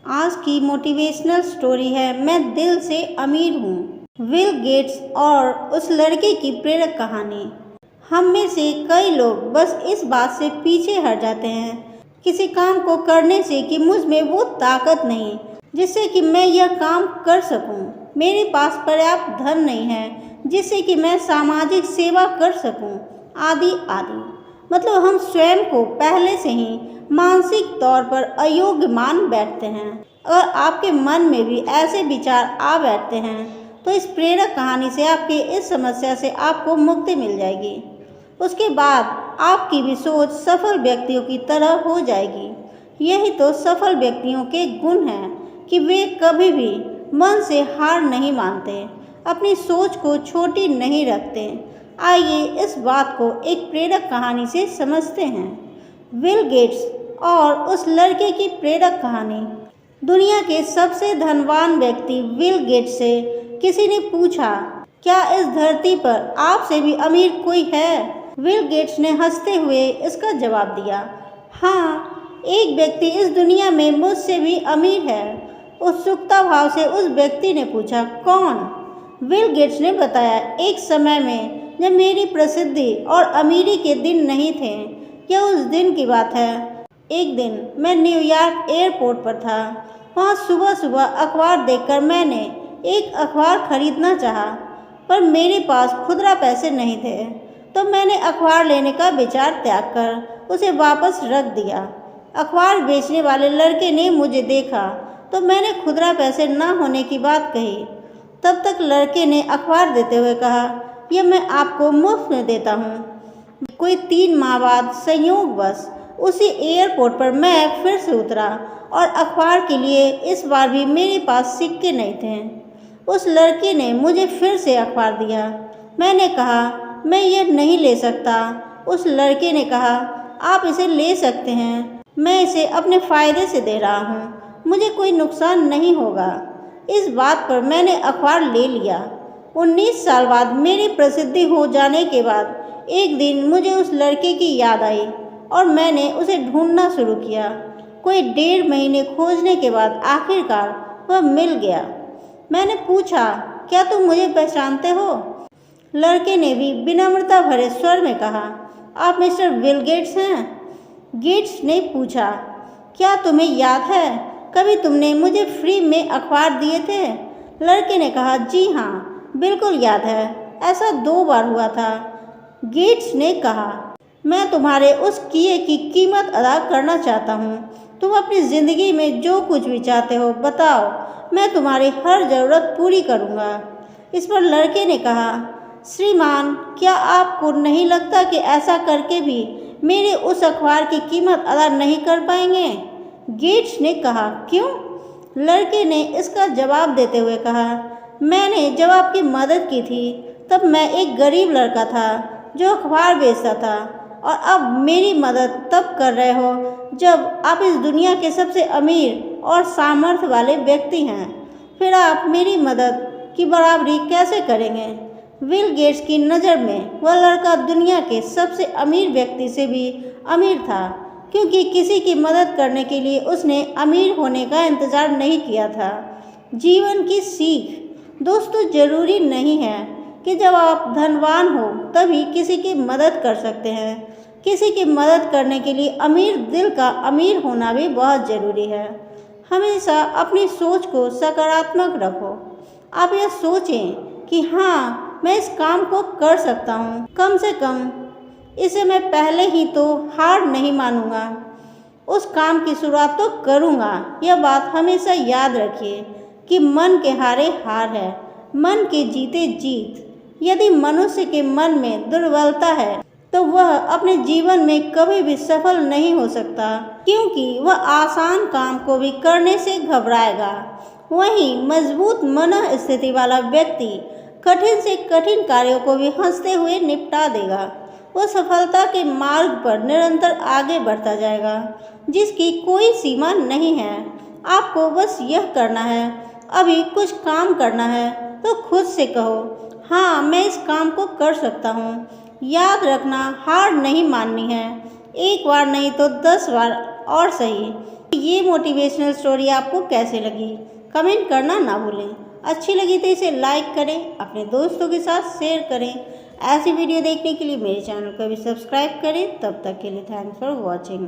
आज की motivational story है मैं दिल से अमीर हूँ। बिल गेट्स और उस लड़के की प्रेरक कहानी। हम में से कई लोग बस इस बात से पीछे हट जाते हैं किसी काम को करने से कि मुझ में वो ताकत नहीं जिससे कि मैं यह काम कर सकूं। मेरे पास पर्याप्त धन नहीं है जिससे कि मैं सामाजिक सेवा कर सकूं, आदि आदि। मतलब हम स्वयं को पहले से ही मानसिक तौर पर अयोग्य मान बैठते हैं। अगर आपके मन में भी ऐसे विचार आ बैठते हैं तो इस प्रेरक कहानी से आपकी इस समस्या से आपको मुक्ति मिल जाएगी। उसके बाद आपकी भी सोच सफल व्यक्तियों की तरह हो जाएगी। यही तो सफल व्यक्तियों के गुण हैं कि वे कभी भी मन से हार नहीं मानते, अपनी सोच को छोटी नहीं रखते। आइए इस बात को एक प्रेरक कहानी से समझते हैं। बिल गेट्स और उस लड़के की प्रेरक कहानी। दुनिया के सबसे धनवान व्यक्ति बिल गेट्स से किसी ने पूछा, क्या इस धरती पर आपसे भी अमीर कोई है? बिल गेट्स ने हंसते हुए इसका जवाब दिया, हाँ, एक व्यक्ति इस दुनिया में मुझसे भी अमीर है। उत्सुकता भाव से उस व्यक्ति ने पूछा, कौन? बिल गेट्स ने बताया, एक समय में जब मेरी प्रसिद्धि और अमीरी के दिन नहीं थे। यह उस दिन की बात है। एक दिन मैं न्यूयॉर्क एयरपोर्ट पर था। वहाँ सुबह सुबह अखबार देखकर मैंने एक अखबार खरीदना चाहा, पर मेरे पास खुदरा पैसे नहीं थे। तो मैंने अखबार लेने का विचार त्याग कर उसे वापस रख दिया। अखबार बेचने वाले लड़के ने मुझे देखा तो मैंने खुदरा पैसे न होने की बात कही। तब तक लड़के ने अखबार देते हुए कहा, यह मैं आपको मुफ्त में देता हूँ। कोई 3 माह बाद संयोगवश उसी एयरपोर्ट पर मैं फिर से उतरा और अखबार के लिए इस बार भी मेरे पास सिक्के नहीं थे। उस लड़के ने मुझे फिर से अखबार दिया। मैंने कहा, मैं यह नहीं ले सकता। उस लड़के ने कहा, आप इसे ले सकते हैं, मैं इसे अपने फ़ायदे से दे रहा हूँ, मुझे कोई नुकसान नहीं होगा। इस बात पर मैंने अखबार ले लिया। 19 साल बाद मेरी प्रसिद्धि हो जाने के बाद एक दिन मुझे उस लड़के की याद आई और मैंने उसे ढूंढना शुरू किया। कोई 1.5 महीने खोजने के बाद आखिरकार वह मिल गया। मैंने पूछा, क्या तुम मुझे पहचानते हो? लड़के ने भी विनम्रता भरे स्वर में कहा, आप मिस्टर बिल गेट्स हैं? गेट्स ने पूछा, क्या तुम्हें याद है कभी तुमने मुझे फ्री में अखबार दिए थे? लड़के ने कहा, जी हाँ, बिल्कुल याद है, ऐसा 2 बार हुआ था। गेट्स ने कहा, मैं तुम्हारे उस किए की कीमत अदा करना चाहता हूँ। तुम अपनी ज़िंदगी में जो कुछ भी चाहते हो बताओ, मैं तुम्हारी हर ज़रूरत पूरी करूँगा। इस पर लड़के ने कहा, श्रीमान, क्या आपको नहीं लगता कि ऐसा करके भी मेरे उस अखबार की कीमत अदा नहीं कर पाएंगे? गेट्स ने कहा, क्यों? लड़के ने इसका जवाब देते हुए कहा, मैंने जब आपकी मदद की थी तब मैं एक गरीब लड़का था जो अखबार बेचता था, और अब मेरी मदद तब कर रहे हो जब आप इस दुनिया के सबसे अमीर और सामर्थ्य वाले व्यक्ति हैं। फिर आप मेरी मदद की बराबरी कैसे करेंगे? बिल गेट्स की नज़र में वह लड़का दुनिया के सबसे अमीर व्यक्ति से भी अमीर था, क्योंकि किसी की मदद करने के लिए उसने अमीर होने का इंतज़ार नहीं किया था। जीवन की सीख। दोस्तों, ज़रूरी नहीं है कि जब आप धनवान हो तभी किसी की मदद कर सकते हैं। किसी की मदद करने के लिए अमीर दिल का अमीर होना भी बहुत ज़रूरी है। हमेशा अपनी सोच को सकारात्मक रखो। आप यह सोचें कि हाँ, मैं इस काम को कर सकता हूँ, कम से कम इसे मैं पहले ही तो हार नहीं मानूंगा, उस काम की शुरुआत तो करूँगा। यह बात हमेशा याद रखिए कि मन के हारे हार है, मन के जीते जीत। यदि मनुष्य के मन में दुर्बलता है तो वह अपने जीवन में कभी भी सफल नहीं हो सकता, क्योंकि वह आसान काम को भी करने से घबराएगा। वहीं मजबूत मन स्थिति वाला व्यक्ति कठिन से कठिन कार्यों को भी हंसते हुए निपटा देगा। वह सफलता के मार्ग पर निरंतर आगे बढ़ता जाएगा, जिसकी कोई सीमा नहीं है। आपको बस यह करना है, अभी कुछ काम करना है तो खुद से कहो, हाँ, मैं इस काम को कर सकता हूँ। याद रखना, हार नहीं माननी है। एक बार नहीं तो 10 बार और सही, ये मोटिवेशनल स्टोरी आपको कैसे लगी कमेंट करना ना भूलें। अच्छी लगी तो इसे लाइक करें, अपने दोस्तों के साथ शेयर करें। ऐसी वीडियो देखने के लिए मेरे चैनल को भी सब्सक्राइब करें। तब तक के लिए थैंक्स फॉर वॉचिंग।